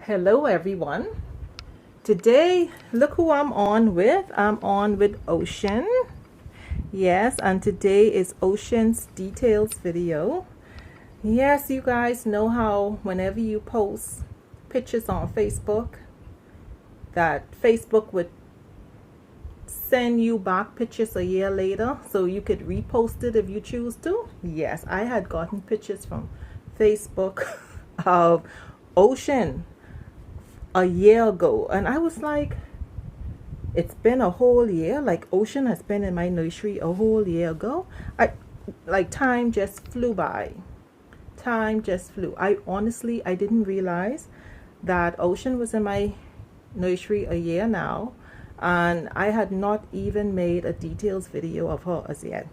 Hello everyone. Today, look who I'm on with. I'm on with Ocean. Yes, and today is Ocean's details video. Yes, you guys know how whenever you post pictures on Facebook, that Facebook would send you back pictures a year later so you could repost it if you choose to. Yes, I had gotten pictures from Facebook of Ocean a year ago, and I was like, it's been a whole year. Like, Ocean has been in my nursery a whole year ago. Time just flew by. Time just flew. I didn't realize that Ocean was in my nursery a year now, and I had not even made a details video of her as yet.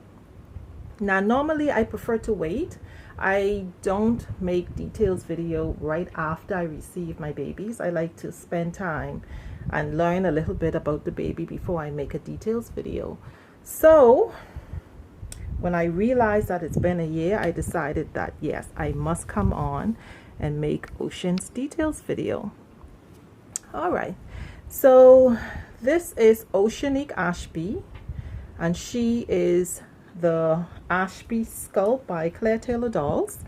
Now, normally I prefer to wait. I don't make details video right after I receive my babies. I like to spend time and learn a little bit about the baby before I make a details video. So when I realized that it's been a year, I decided that yes, I must come on and make Ocean's details video. All right, so this is Oceanique Ashby, and she is the Ashby Sculpt by Claire Taylor Dolls.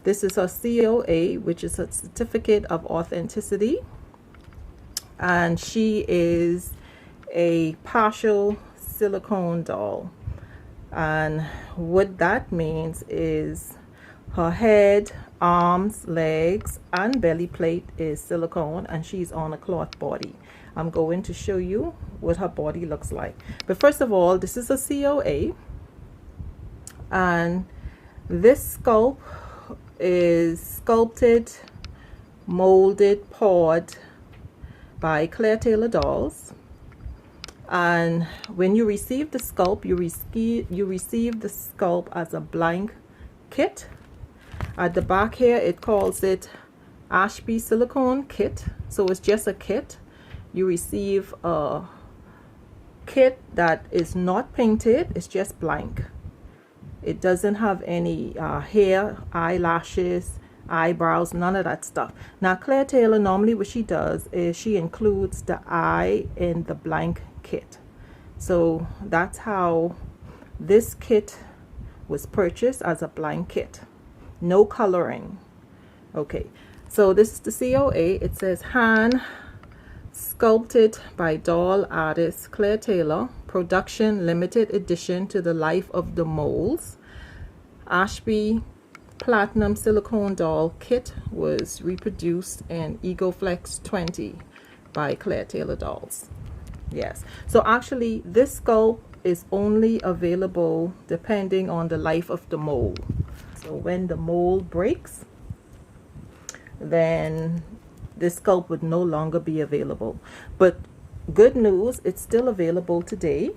This is her COA, which is a certificate of authenticity, and she is a partial silicone doll. And what that means is her head, arms, legs, and belly plate is silicone, and she's on a cloth body. I'm going to show you what her body looks like. But first of all, this is a COA. And this sculpt is sculpted, molded, poured by Claire Taylor Dolls. And when you receive the sculpt, you receive the sculpt as a blank kit. At the back here, it calls it Ashby silicone kit. So it's just a kit. You receive a kit that is not painted. It's just blank. It doesn't have any hair, eyelashes, eyebrows, none of that stuff. Now, Claire Taylor, normally what she does is she includes the eye in the blank kit. So that's how this kit was purchased, as a blank kit. No coloring. Okay, so this is the COA. It says hand sculpted by doll artist Claire Taylor, production limited edition to the life of the molds. Ashby platinum silicone doll kit was reproduced in EgoFlex 20 by Claire Taylor Dolls. Yes, so actually this sculpt is only available depending on the life of the mold. So when the mold breaks, then this sculpt would no longer be available. But good news, it's still available today.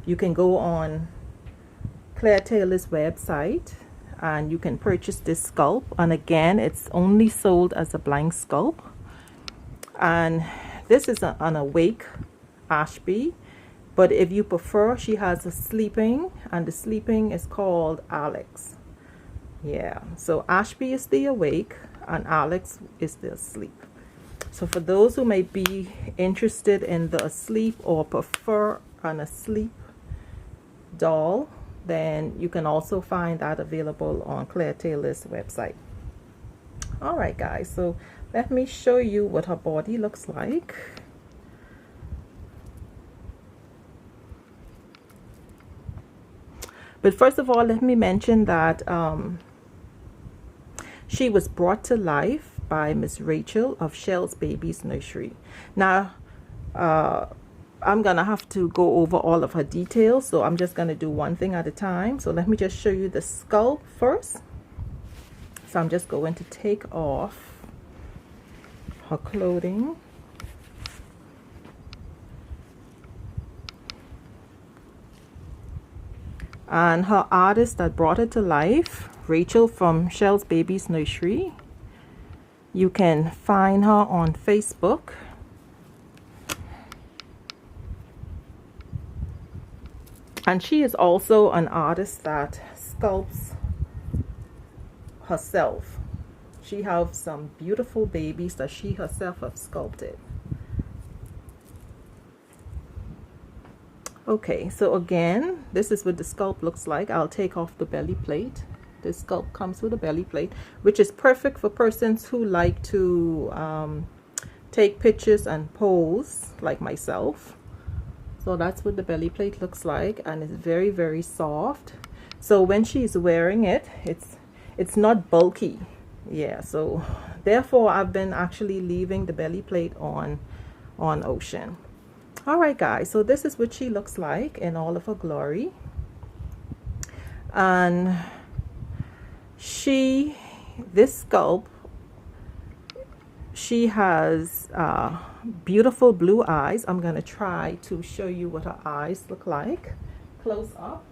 You can go on Claire Taylor's website and you can purchase this sculpt. And again, it's only sold as a blank sculpt. And this is an awake Ashby. But if you prefer, she has a sleeping, and the sleeping is called Alex. Yeah, so Ashby is the awake and Alex is the asleep. So for those who may be interested in the asleep or prefer an asleep doll, then you can also find that available on Claire Taylor's website. All right, guys, so let me show you what her body looks like. But first of all, let me mention that she was brought to life by Miss Rachelle of Chelles Babies Nursery. Now, I'm gonna have to go over all of her details, so I'm just gonna do one thing at a time. So let me just show you the sculpt first. So I'm just going to take off her clothing. And her artist that brought it to life, Rachelle from Chelles Babies Nursery. You can find her on Facebook. And she is also an artist that sculpts herself. she have some beautiful babies that she herself have sculpted. Okay, so again, this is what the sculpt looks like. I'll take off the belly plate. This sculpt comes with a belly plate, which is perfect for persons who like to take pictures and pose like myself. So that's what the belly plate looks like, and it's very, very soft. So when she's wearing it, it's not bulky. Yeah, so therefore I've been actually leaving the belly plate on Ocean. All right, guys, so this is what she looks like in all of her glory. And this sculpt, she has beautiful blue eyes. I'm going to try to show you what her eyes look like close up.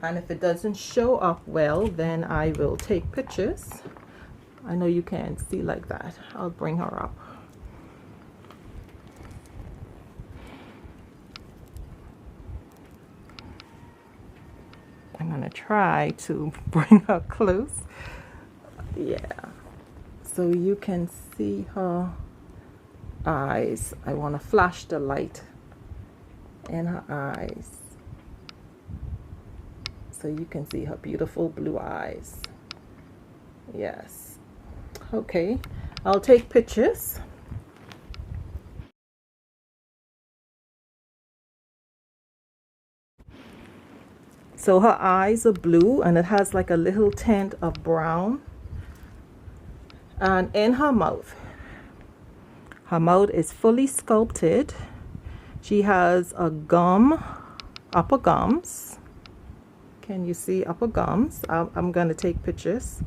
And if it doesn't show up well, then I will take pictures. I know you can't see like that. I'll bring her up. I'm going to try to bring her close. Yeah. So you can see her eyes. I want to flash the light in her eyes, so you can see her beautiful blue eyes. Yes. Okay, I'll take pictures. So her eyes are blue, and it has like a little tint of brown. And in her mouth is fully sculpted. She has a upper gums. Can you see upper gums? I'm going to take pictures.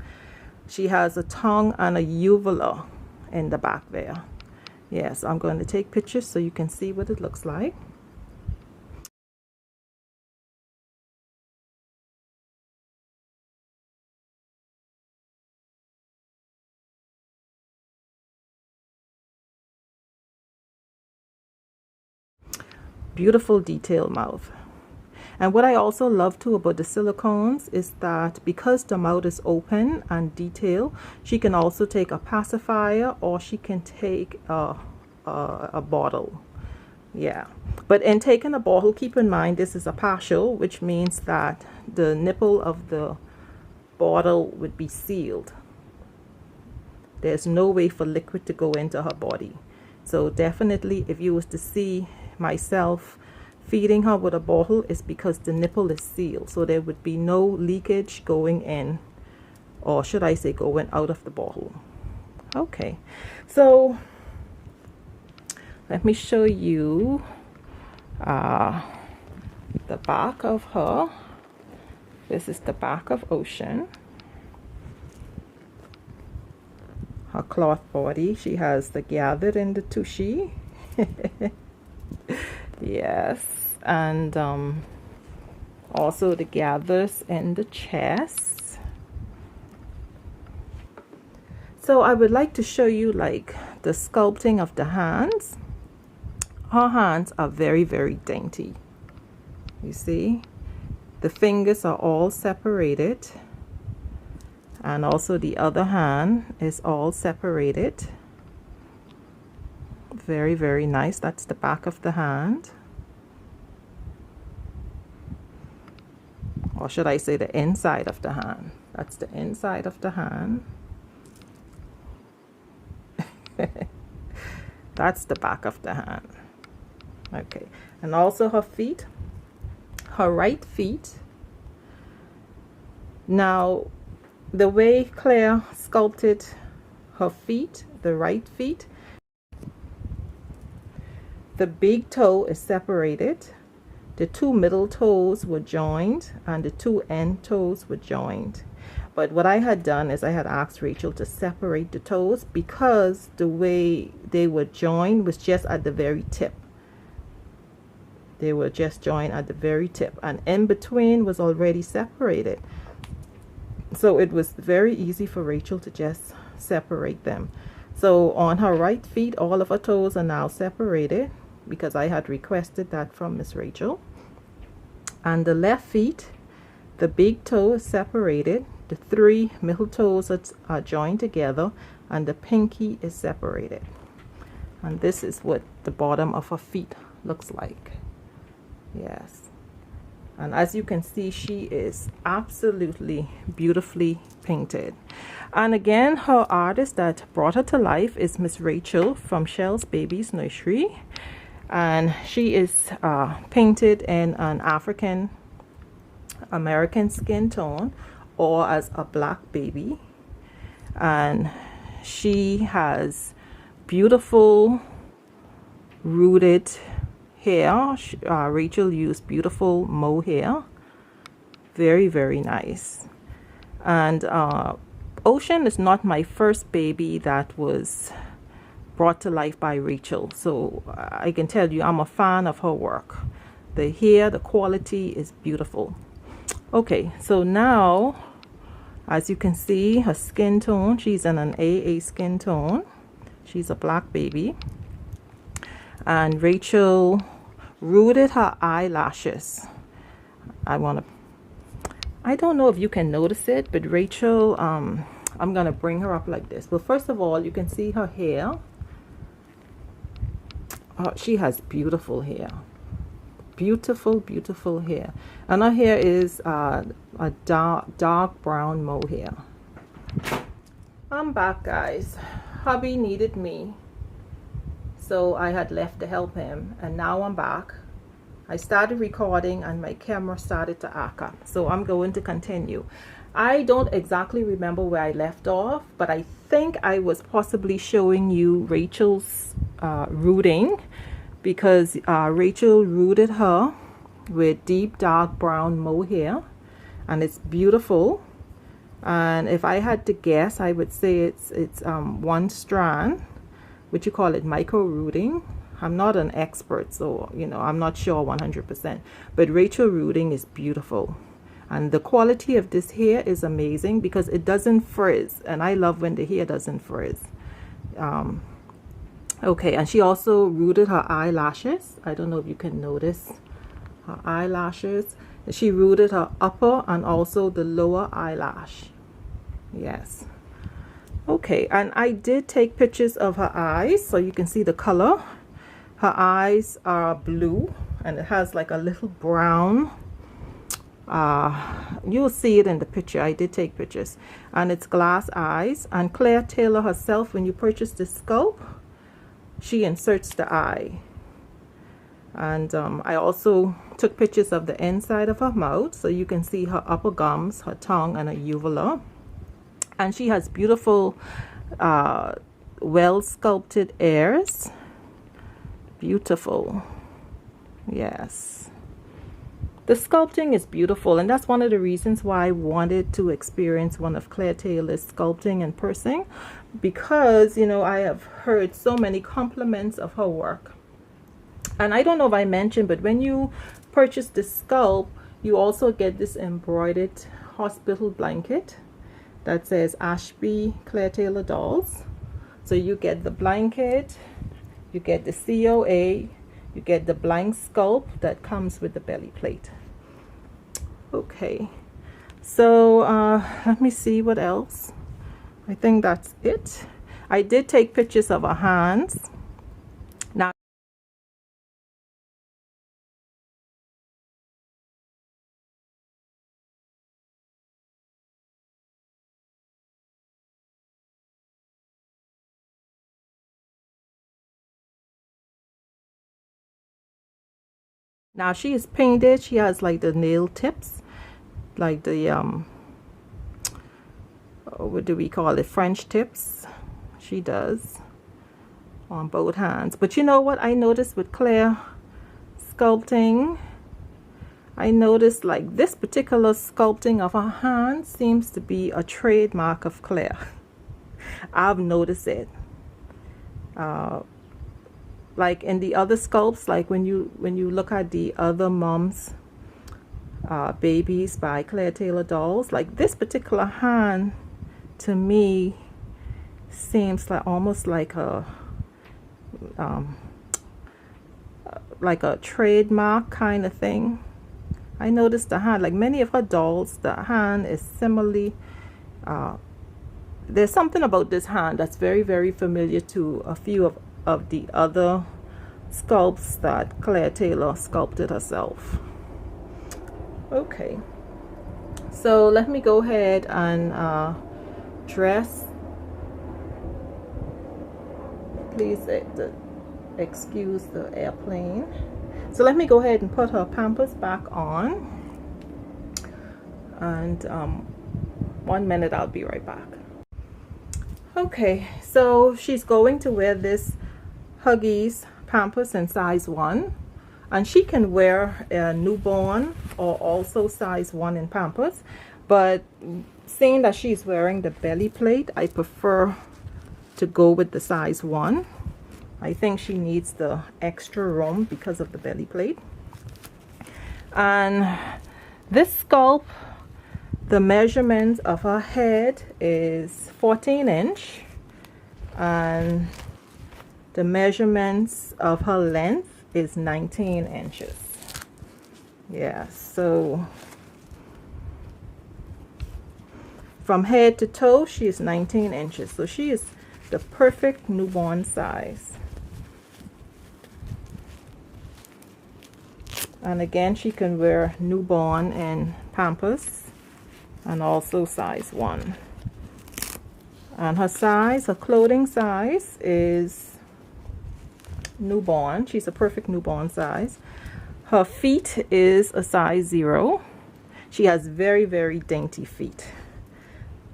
She has a tongue and a uvula in the back there. Yes, I'm going to take pictures so you can see what it looks like. Beautiful detailed mouth. And what I also love too about the silicones is that because the mouth is open and detailed, she can also take a pacifier, or she can take a bottle. Yeah, but in taking a bottle, keep in mind this is a partial, which means that the nipple of the bottle would be sealed. There's no way for liquid to go into her body. So definitely, if you was to see myself feeding her with a bottle, is because the nipple is sealed, so there would be no leakage going in, or should I say going out of the bottle. Okay, so let me show you the back of her. This is the back of Ocean. Her cloth body, she has the gathered in the tushy. Yes, and also the gathers in the chest. So I would like to show you like the sculpting of the hands. Her hands are very, very dainty. You see, the fingers are all separated, and also the other hand is all separated. Very, very nice. That's the back of the hand, or should I say the inside of the hand. That's the inside of the hand. That's the back of the hand. Okay, and also her feet, her right feet. Now, the way Claire sculpted her feet, the right feet, the big toe is separated, the two middle toes were joined, and the two end toes were joined. But what I had done is I had asked Rachel to separate the toes, because the way they were joined was just at the very tip. They were just joined at the very tip, and in between was already separated. So it was very easy for Rachel to just separate them. So on her right feet, all of her toes are now separated, because I had requested that from Miss Rachel. And the left feet, the big toe is separated, The 3 middle toes are joined together and the pinky is separated. And this is what the bottom of her feet looks like. Yes. And as you can see, she is absolutely beautifully painted. And again, her artist that brought her to life is Miss Rachelle from Chelles Babies Nursery. And she is painted in an African American skin tone, or as a black baby. And she has beautiful rooted hair. Rachelle used beautiful mohair. Very, very nice. And Ocean is not my first baby that was brought to life by Rachelle, so I can tell you I'm a fan of her work. The hair, the quality is beautiful. Okay, so now as you can see, her skin tone, she's in an AA skin tone. She's a black baby. And Rachelle rooted her eyelashes. I don't know if you can notice it, but Rachelle, I'm gonna bring her up like this. Well, first of all, you can see her hair. She has beautiful hair. Beautiful, beautiful hair. And her hair is a dark brown mohair. I'm back, guys. Hubby needed me, so I had left to help him, and now I'm back. I started recording and my camera started to act up, so I'm going to continue. I don't exactly remember where I left off, but I think I was possibly showing you Rachel's rooting, because Rachelle rooted her with deep dark brown mohair, and it's beautiful. And if I had to guess, I would say it's one strand, which you call it micro rooting. I'm not an expert, so I'm not sure 100%, but Rachelle rooting is beautiful. And the quality of this hair is amazing because it doesn't frizz, and I love when the hair doesn't frizz. Okay, and she also rooted her eyelashes. I don't know if you can notice her eyelashes. She rooted her upper and also the lower eyelash. Yes. Okay, and I did take pictures of her eyes so you can see the color. Her eyes are blue and it has like a little brown. You'll see it in the picture. I did take pictures. And it's glass eyes. And Claire Taylor herself, when you purchase the sculpt, she inserts the eye. And I also took pictures of the inside of her mouth so you can see her upper gums, her tongue, and her uvula. And she has beautiful well sculpted ears. Beautiful. Yes, the sculpting is beautiful, and that's one of the reasons why I wanted to experience one of Claire Taylor's sculpting in person, because I have heard so many compliments of her work. And I don't know if I mentioned, but when you purchase the sculpt, you also get this embroidered hospital blanket that says Ashby Claire Taylor Dolls. So you get the blanket, you get the COA, you get the blank sculpt that comes with the belly plate. Okay, so let me see what else. I think that's it. I did take pictures of her hands. Now she is painted. She has like the nail tips, like the what do we call it, French tips. She does on both hands. But you know what I noticed with Claire sculpting? I noticed like this particular sculpting of her hand seems to be a trademark of Claire. I've noticed it. Like in the other sculpts, like when you look at the other moms babies by Claire Taylor Dolls, like this particular hand to me seems like almost like a trademark kind of thing. I noticed the hand, like many of her dolls, the hand is There's something about this hand that's very familiar to a few of the other sculpts that Claire Taylor sculpted herself. Okay, so let me go ahead and dress. Please excuse the airplane. So let me go ahead and put her Pampers back on, and 1 minute, I'll be right back. Okay, so she's going to wear this Huggies Pampers in size 1, and she can wear a newborn or also size 1 in Pampers, but seeing that she's wearing the belly plate, I prefer to go with the size 1. I think she needs the extra room because of the belly plate. And this sculpt, the measurement of her head is 14 inch, and the measurements of her length is 19 inches. Yeah, so from head to toe, she is 19 inches. So she is the perfect newborn size. And again, she can wear newborn in Pampers and also size 1. And her size, her clothing size is newborn. She's a perfect newborn size. Her feet is a size 0. She has very dainty feet.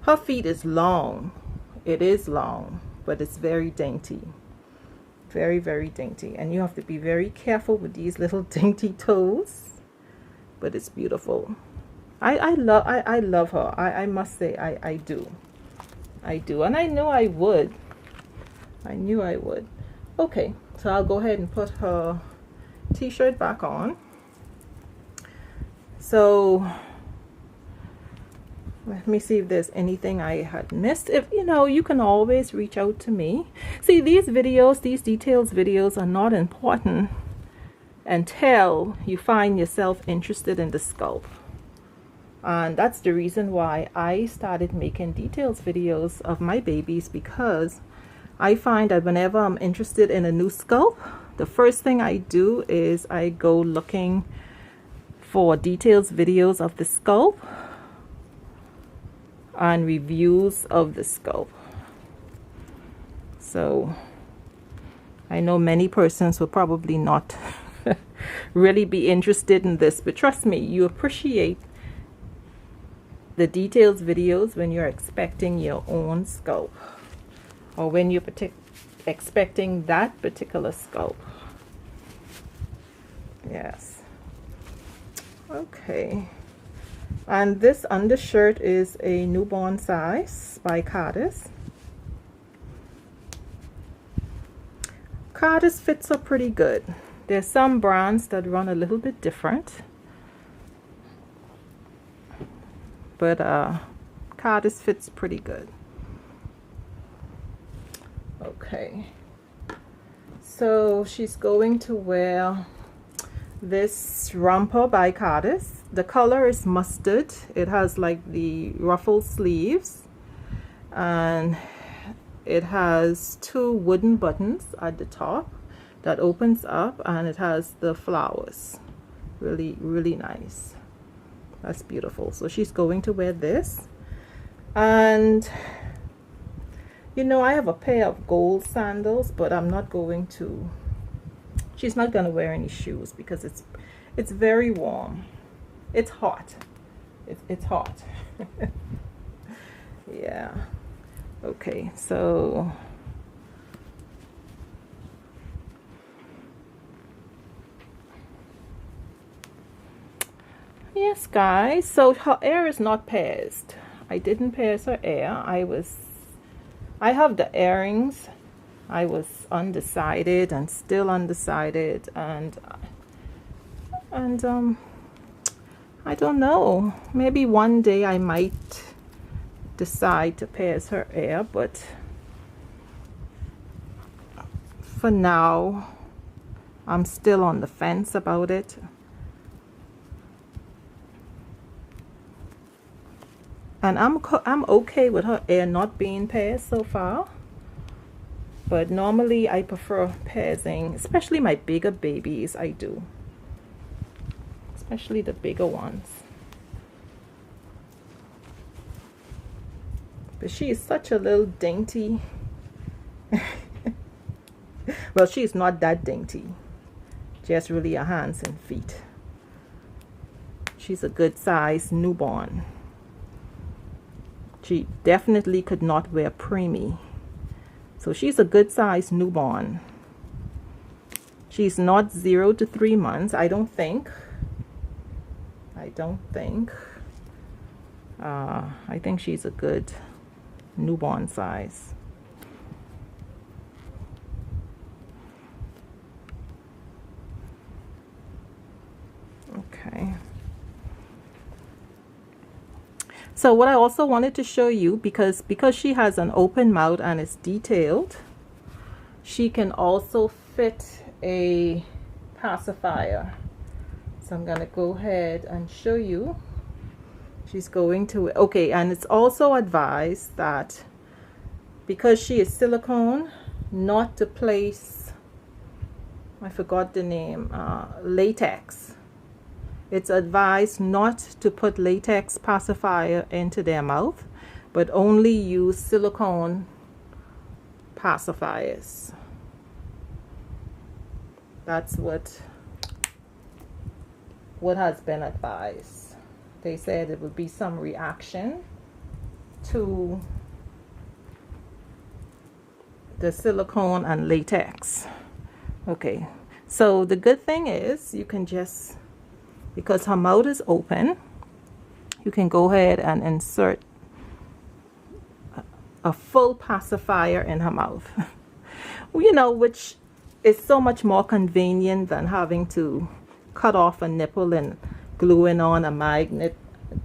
Her feet is long. It is long, but it's very dainty. Very dainty, and you have to be very careful with these little dainty toes, but it's beautiful. I love her. I must say I do, and I knew I would. Okay, so I'll go ahead and put her t-shirt back on. So let me see if there's anything I had missed. If you know, you can always reach out to me. See, these videos, these details videos are not important until you find yourself interested in the sculpt. And that's the reason why I started making details videos of my babies, because I find that whenever I'm interested in a new sculpt, the first thing I do is I go looking for details videos of the sculpt and reviews of the sculpt. So I know many persons will probably not really be interested in this, but trust me, you appreciate the details videos when you're expecting your own sculpt, or when you're expecting that particular sculpt. Yes. Okay. And this undershirt is a newborn size by Cardis. Cardis fits are pretty good. There's some brands that run a little bit different, but Cardis fits pretty good. Okay, so she's going to wear this romper by Cardis. The color is mustard. It has like the ruffled sleeves, and it has 2 wooden buttons at the top that opens up, and it has the flowers. Really nice. That's beautiful. So she's going to wear this. And you know, I have a pair of gold sandals, but I'm not going to, she's not going to wear any shoes because it's very warm. It's hot. It's hot. Yeah. Okay, so yes, guys, so her hair is not pierced. I didn't pierce her hair. I have the earrings. I was undecided and still undecided, and I don't know, maybe one day I might decide to pierce her hair, but for now I'm still on the fence about it. And I'm okay with her hair not being pairs so far. But normally I prefer pairsing, especially my bigger babies, I do. Especially the bigger ones. But she is such a little dainty. Well, she's not that dainty. Just really her hands and feet. She's a good size newborn. She definitely could not wear preemie. So she's a good size newborn. She's not 0 to 3 months, I don't think. I think she's a good newborn size. Okay. So what I also wanted to show you, because she has an open mouth and it's detailed, she can also fit a pacifier. So I'm going to go ahead and show you. She's going to, okay, and it's also advised that because she is silicone, not to place, I forgot the name, latex. It's advised not to put latex pacifier into their mouth, but only use silicone pacifiers. That's what has been advised. They said it would be some reaction to the silicone and latex. Okay, so the good thing is you can just, because her mouth is open, you can go ahead and insert a full pacifier in her mouth. You know, which is so much more convenient than having to cut off a nipple and gluing on a magnet,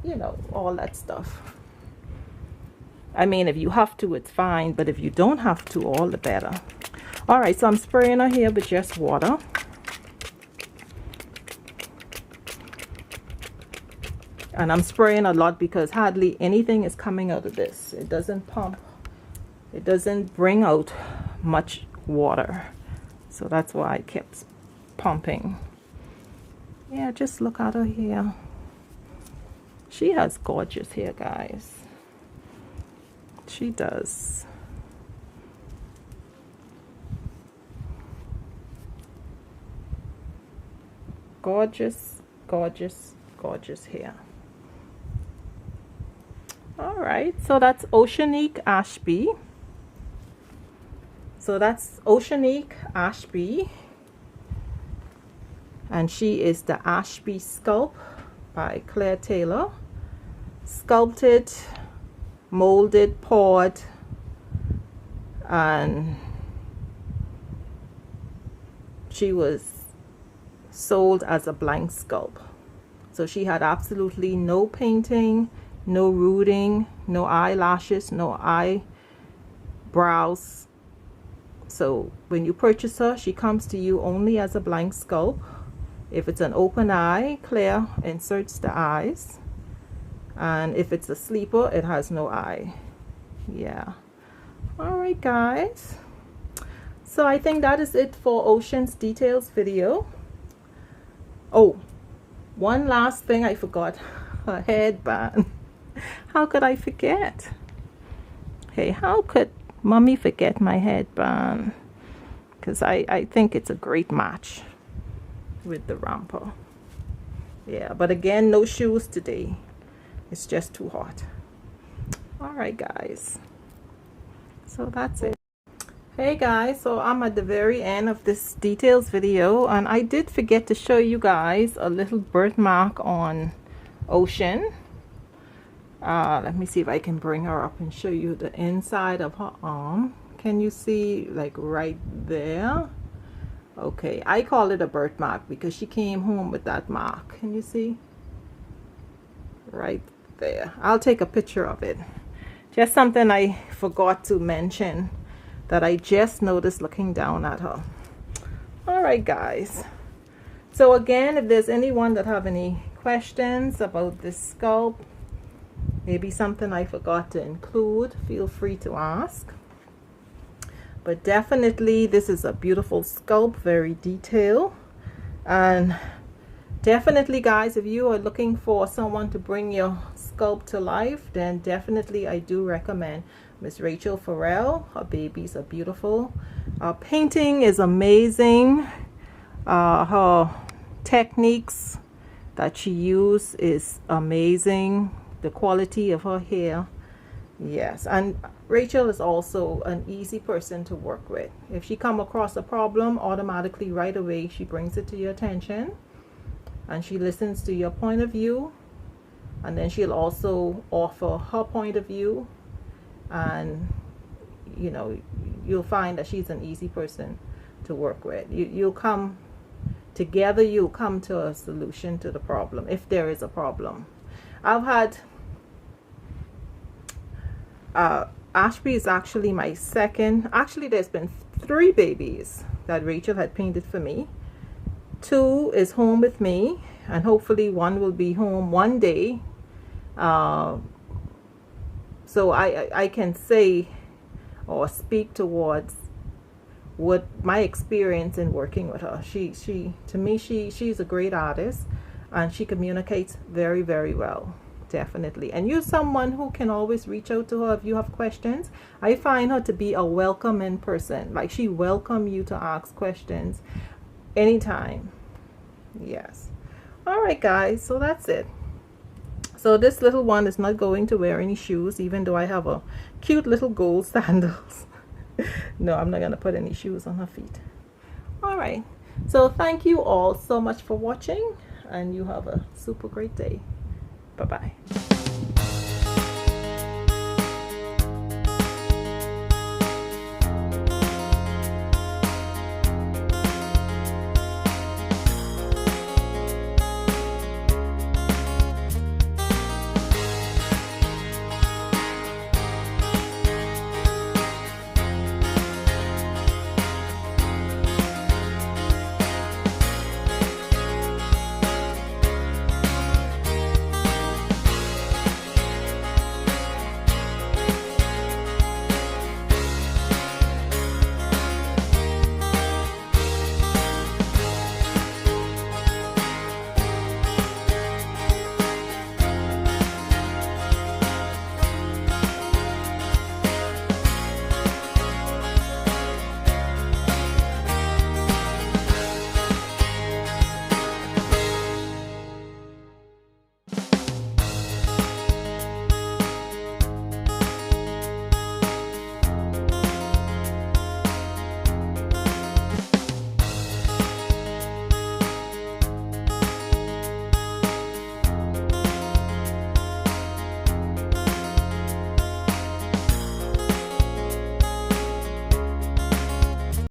you know, all that stuff. I mean, if you have to, it's fine, but if you don't have to, all the better. All right, so I'm spraying her here with just water. And I'm spraying a lot because hardly anything is coming out of this. It doesn't pump. It doesn't bring out much water. So that's why I kept pumping. Yeah, just look at her hair. She has gorgeous hair, guys. She does. Gorgeous, gorgeous, gorgeous hair. All right, so that's Oceanique Ashby. So that's Oceanique Ashby. And she is the Ashby Sculpt by Claire Taylor. Sculpted, molded, poured, and she was sold as a blank sculpt. So she had absolutely no painting, no rooting, no eyelashes, no eyebrows. So when you purchase her, she comes to you only as a blank sculpt. If it's an open eye, Claire inserts the eyes. And if it's a sleeper, it has no eye. Yeah. All right, guys. So I think that is it for Ocean's Details video. Oh, one last thing I forgot. Her headband. How could I forget? Hey, how could mommy forget my headband? Because I think it's a great match with the romper. Yeah, but again, no shoes today. It's just too hot. All right, guys. So that's it. Hey guys, so I'm at the very end of this details video, and I did forget to show you guys a little birthmark on Ocean. Let me see if I can bring her up and show you the inside of her arm. Can you see, like, right there? Okay, I call it a birthmark because she came home with that mark. Can you see? Right there. I'll take a picture of it. Just something I forgot to mention that I just noticed looking down at her. All right, guys. So again, if there's anyone that have any questions about this sculpt, maybe something I forgot to include, feel free to ask. But definitely this is a beautiful sculpt, very detailed. And definitely guys, if you are looking for someone to bring your sculpt to life, then definitely I do recommend Miss Rachelle Ferrell. Her babies are beautiful. Painting is amazing. Her techniques that she uses is amazing. The quality of her hair, yes. And Rachelle is also an easy person to work with. If she come across a problem, automatically right away she brings it to your attention and she listens to your point of view, and then she'll also offer her point of view, and you know, you'll find that she's an easy person to work with. You'll come together, you'll come to a solution to the problem if there is a problem. I've had Ashby is actually my second. Actually, there's been 3 babies that Rachelle had painted for me. 2 is home with me, and hopefully 1 will be home one day. So I can say or speak towards what my experience in working with her. To me, she's a great artist, and she communicates very, very well. Definitely. And you're someone who can always reach out to her if you have questions. I find her to be a welcoming person. Like, she welcomes you to ask questions anytime. Yes. All right guys, so that's it. So this little one is not going to wear any shoes, even though I have a cute little gold sandals. No, I'm not going to put any shoes on her feet. All right, so thank you all so much for watching, and you have a super great day. Bye-bye.